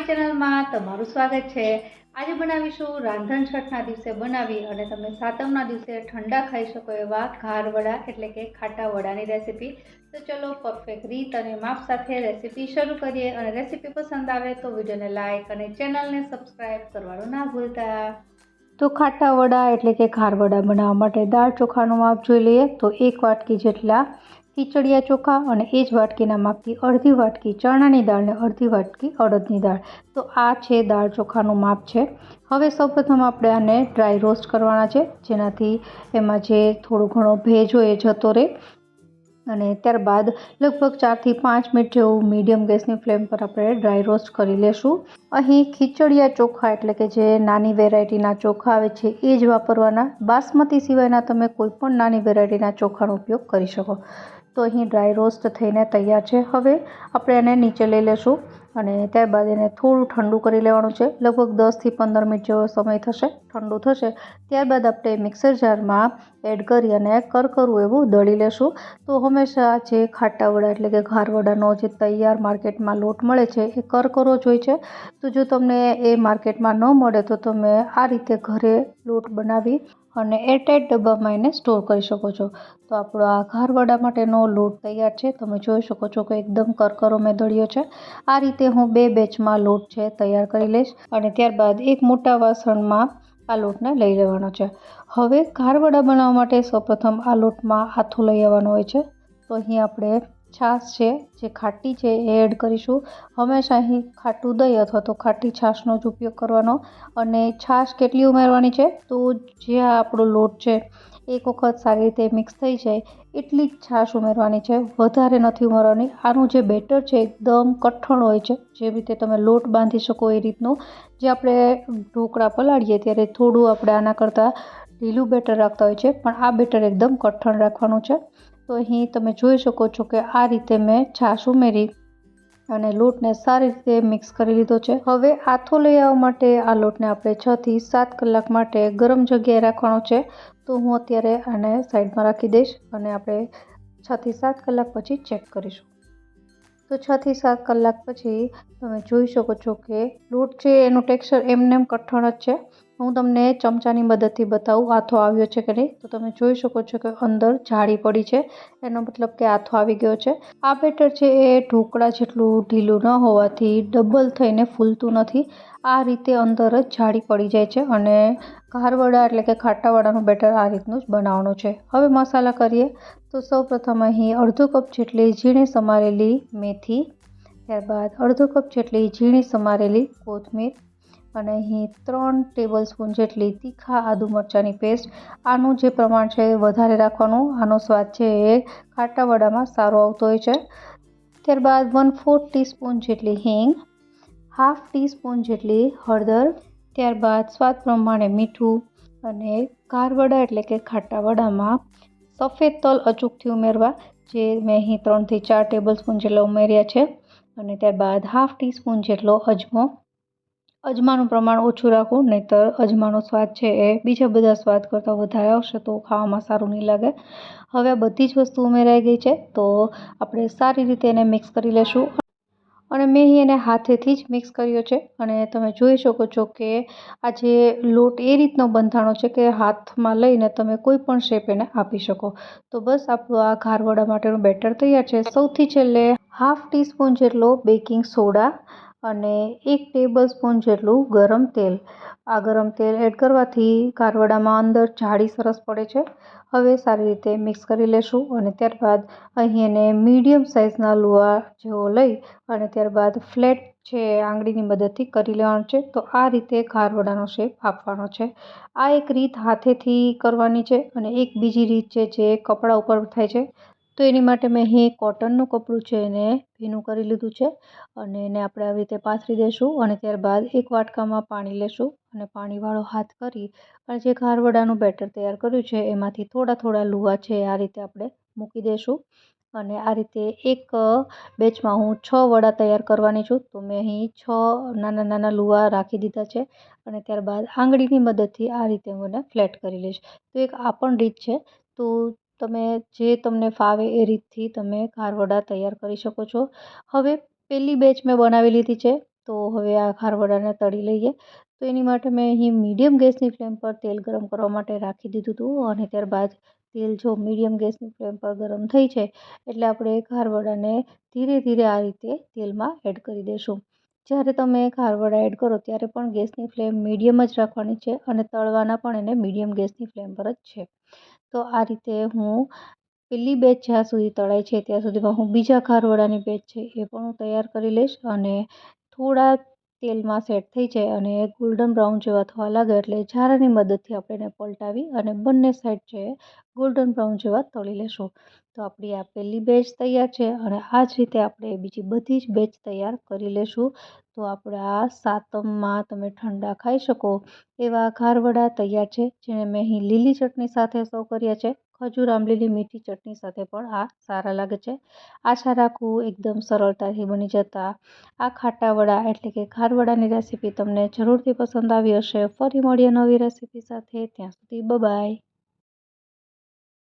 મારી ચેનલમાં તમારું સ્વાગત છે। આજે બનાવીશું રાંધણ છઠના દિવસે બનાવી અને તમે સાતમના દિવસે ઠંડા ખાઈ શકો એવા ઘાર વડા એટલે કે ખાટા વડાની રેસીપી। તો ચલો પરફેક્ટ રીત અને માપ સાથે રેસીપી શરૂ કરીએ। અને રેસીપી પસંદ આવે તો વિડીયોને લાઇક અને ચેનલને સબસ્ક્રાઈબ કરવાનું ના ભૂલતા। તો ખાટા વડા એટલે કે ઘાર વડા બનાવવા માટે દાળ ચોખાનું માપ જોઈ લઈએ। તો 1 વાટકી જેટલા ખીચડિયા ચોખા અને એ જ વાટકીના માપથી અડધી વાટકી ચણાની દાળ ને અડધી વાટકી અડદની દાળ। તો આ છે દાળ ચોખાનું માપ છે। હવે સૌપ્રથમ આપણે આને ડ્રાય રોસ્ટ કરવાના છે, જેનાથી એમાં જે થોડો ઘણો ભેજ હોય એ જતો રહે। અને ત્યારબાદ લગભગ 4 થી 5 મિનિટ જેવું મીડિયમ ગેસની ફ્લેમ પર આપણે ડ્રાય રોસ્ટ કરી લેશું। અહીં ખીચડિયા ચોખા એટલે કે જે નાની વેરાયટીના ચોખા આવે છે એ જ વાપરવાના। બાસમતી સિવાયના તમે કોઈ પણ નાની વેરાયટીના ચોખાનો ઉપયોગ કરી શકો। તો અહીં ડ્રાય રોસ્ટ થઈને તૈયાર છે। હવે આપણે એને નીચે લઈ લેશું અને ત્યારબાદ એને થોડું ઠંડુ કરી લેવાનું છે। લગભગ 10 થી 15 મિનિટ જેવો સમય થશે, ઠંડુ થશે ત્યારબાદ આપણે મિક્સર જારમાં એડ કરી અને કરકરું એવું દળી લેશું। તો હંમેશા જે ખાટા વડા એટલે કે ઘાર વડાનો જે તૈયાર માર્કેટમાં લોટ મળે છે એ કરકરો જ હોય છે। તો જો તમને એ માર્કેટમાં ન મળે તો તમે આ રીતે ઘરે લોટ બનાવી અને એરટાઇટ ડબ્બામાં એને સ્ટોર કરી શકો છો। તો આપણો આ ઘાર વડા માટેનો લોટ તૈયાર છે। તમે જોઈ શકો છો કે એકદમ કરકરો મેં દળ્યો છે। આ રીતે હું 2 બેચમાં લોટ છે તૈયાર કરી લઈશ અને ત્યારબાદ એક મોટા વાસણમાં આ લોટને લઈ લેવાનો છે। હવે ઘાર વડા બનાવવા માટે સૌપ્રથમ આ લોટમાં આથો લઈ આવવાનો હોય છે। તો અહીં આપણે છાશ છે જે ખાટી છે એ એડ કરીશું। હંમેશા અહીં ખાટું દહીં અથવા તો ખાટી છાશનો જ ઉપયોગ કરવાનો। અને છાશ કેટલી ઉમેરવાની છે તો જે આપણો લોટ છે એક વખત સારી રીતે મિક્સ થઈ જાય એટલી જ છાશ ઉમેરવાની છે, વધારે નથી ઉમેરવાની। આનું જે બેટર છે એકદમ કઠણ હોય છે, જે રીતે તમે લોટ બાંધી શકો એ રીતનું। જે આપણે ઢોકળા પલાળીએ ત્યારે થોડું આપણે આના કરતાં ઢીલું બેટર રાખતા હોય છે, પણ આ બેટર એકદમ કઠણ રાખવાનું છે। તો અહીં તમે જોઈ શકો છો કે આ રીતે મેં છાશ ઉમેરી અને લોટને સારી રીતે મિક્સ કરી લીધો છે। હવે આથો લઈ આવવા માટે આ લોટને આપણે 6 થી 7 કલાક માટે ગરમ જગ્યાએ રાખવાનો છે। તો હું અત્યારે આને સાઈડમાં રાખી દઈશ અને આપણે 6 થી 7 કલાક પછી ચેક કરીશું। તો 6 થી 7 કલાક પછી તમે જોઈ શકો છો કે લોટ છે એનું ટેક્સચર એમનેમ કઠણ જ છે। હું તમને ચમચાની મદદથી બતાવું આથો આવ્યો છે કે નહીં। તો તમે જોઈ શકો છો કે અંદર જાળી પડી છે, એનો મતલબ કે આથો આવી ગયો છે। આ બેટર છે એ ઢોકળા જેટલું ઢીલું ન હોવાથી ડબલ થઈને ફૂલતું નથી, આ રીતે અંદર જ જાળી પડી જાય છે। અને ઘાર વડા એટલે કે ખાટા વડાનું બેટર આ રીતનું જ બનાવવાનું છે। હવે મસાલા કરીએ તો સૌપ્રથમ અહીં અડધો કપ જેટલી ઝીણી સમારેલી મેથી, ત્યારબાદ અડધો કપ જેટલી ઝીણી સમારેલી કોથમીર અને અહીં 3 ટેબલ સ્પૂન જેટલી તીખા આદુ મરચાંની પેસ્ટ। આનું જે પ્રમાણ છે એ વધારે રાખવાનું, આનો સ્વાદ છે એ ખાટા વડામાં સારો આવતો હોય છે। ત્યારબાદ 1/4 ટીસ્પૂન જેટલી હિંગ, હાફ ટીસ્પૂન જેટલી હળદર, ત્યારબાદ સ્વાદ પ્રમાણે મીઠું। અને ઘાર વડા એટલે કે ખાટા વડામાં સફેદ તલ અચૂકથી ઉમેરવા, જે મેં અહીં 3 થી 4 ટેબલ સ્પૂન જેટલા ઉમેર્યા છે। અને ત્યારબાદ હાફ ટીસ્પૂન જેટલો અજમો। અજમાનું પ્રમાણ ઓછું રાખવું, નહીંતર અજમાનો સ્વાદ છે એ બીજા બધા સ્વાદ કરતાં વધારે આવશે તો ખાવામાં સારું નહીં લાગે। હવે આ બધી જ વસ્તુ ઉમેરાઈ ગઈ છે, તો આપણે સારી રીતે એને મિક્સ કરી લેશું। અને મેં અહીં એને હાથેથી જ મિક્સ કર્યો છે અને તમે જોઈ શકો છો કે આ જે લોટ એ રીતનો બંધાણો છે કે હાથમાં લઈને તમે કોઈ પણ શેપ એને આપી શકો। તો બસ આપણું આ ઘાર વડા માટેનું બેટર તૈયાર છે। સૌથી છેલ્લે હાફ ટીસ્પૂન જેટલો બેકિંગ સોડા અને 1 ટેબલ સ્પૂન જેટલું ગરમ તેલ। આ ગરમ તેલ એડ કરવાથી ઘાર વડામાં અંદર જાળી સરસ પડે છે। હવે સારી રીતે મિક્સ કરી લેશું અને ત્યારબાદ અહીં એને મીડિયમ સાઇઝના લુઆ જેવો લઈ અને ત્યારબાદ ફ્લેટ છે આંગળીની મદદથી કરી લેવાનું છે। તો આ રીતે ઘાર વડાનો શેપ આપવાનો છે। આ એક રીત હાથેથી કરવાની છે અને એક બીજી રીત છે જે કપડા ઉપર થાય છે। તો એની માટે મેં અહીં કોટનનું કપડું છે એને ભીનું કરી લીધું છે અને એને આપણે આવી રીતે પાથરી દઈશું અને ત્યારબાદ એક વાટકામાં પાણી લેશું અને પાણીવાળો હાથ કરી અને જે ઘાર વડાનું બેટર તૈયાર કર્યું છે એમાંથી થોડા થોડા લુઆ છે આ રીતે આપણે મૂકી દઈશું। અને આ રીતે એક બેચમાં હું 6 વડા તૈયાર કરવાની છું। તો મેં અહીં 6 નાના નાના લુઆ રાખી દીધા છે અને ત્યારબાદ આંગળીની મદદથી આ રીતે હું એને ફ્લેટ કરી લઈશ। તો એક આ પણ રીત છે। તો તમે જે તમને ફાવે એ રીતથી તમે ઘાર વડા તૈયાર કરી શકો છો। હવે પહેલી બેચ મેં બનાવી લીધી છે, તો હવે આ ખારવડાને તળી લઈએ. તો એની માટે મેં અહીં મીડિયમ ગેસની ફ્લેમ પર તેલ ગરમ કરવા માટે રાખી દીધું હતું અને ત્યારબાદ તેલ જો મીડિયમ ગેસની ફ્લેમ પર ગરમ થઈ છે એટલે આપણે ખારવડાને ધીરે ધીરે આ રીતે તેલમાં એડ કરી દઈશું. જ્યારે તમે ખારવડા એડ કરો ત્યારે પણ ગેસની ફ્લેમ મીડિયમ જ રાખવાની છે અને તળવાના પણ એને મીડિયમ ગેસની ફ્લેમ પર જ છે. તો આ રીતે હું પેલી બેચ જ્યાં સુધી તળાય છે ત્યાં સુધીમાં હું બીજા ખારવડાની બેચ છે એ પણ હું તૈયાર કરી લઈશ. અને થોડા તેલમાં સેટ થઈ જાય અને ગોલ્ડન બ્રાઉન જેવા થવા લાગે એટલે ઝારાની મદદથી આપણે એને પલટાવી અને બંને સાઈડ છે ગોલ્ડન બ્રાઉન જેવા તળી લેશું. તો આપણી આ પહેલી બેચ તૈયાર છે અને આ જ રીતે આપણે બીજી બધી જ બેચ તૈયાર કરી લેશું. તો આપણા સાતમમાં તમે ઠંડા ખાઈ શકો એવા ખારવડા તૈયાર છે, જેને મેં અહીં લીલી ચટણી સાથે સર્વ કર્યા છે. ખજૂર આંબલીની મીઠી ચટણી સાથે પણ આ સારા લાગે છે. આશા રાખું એકદમ સરળતાથી બની જતા આ ખાટા વડા એટલે કે ખારવડાની રેસીપી તમને જરૂરથી પસંદ આવી હશે. ફરી મળીએ નવી રેસીપી સાથે. ત્યાં સુધી બાય.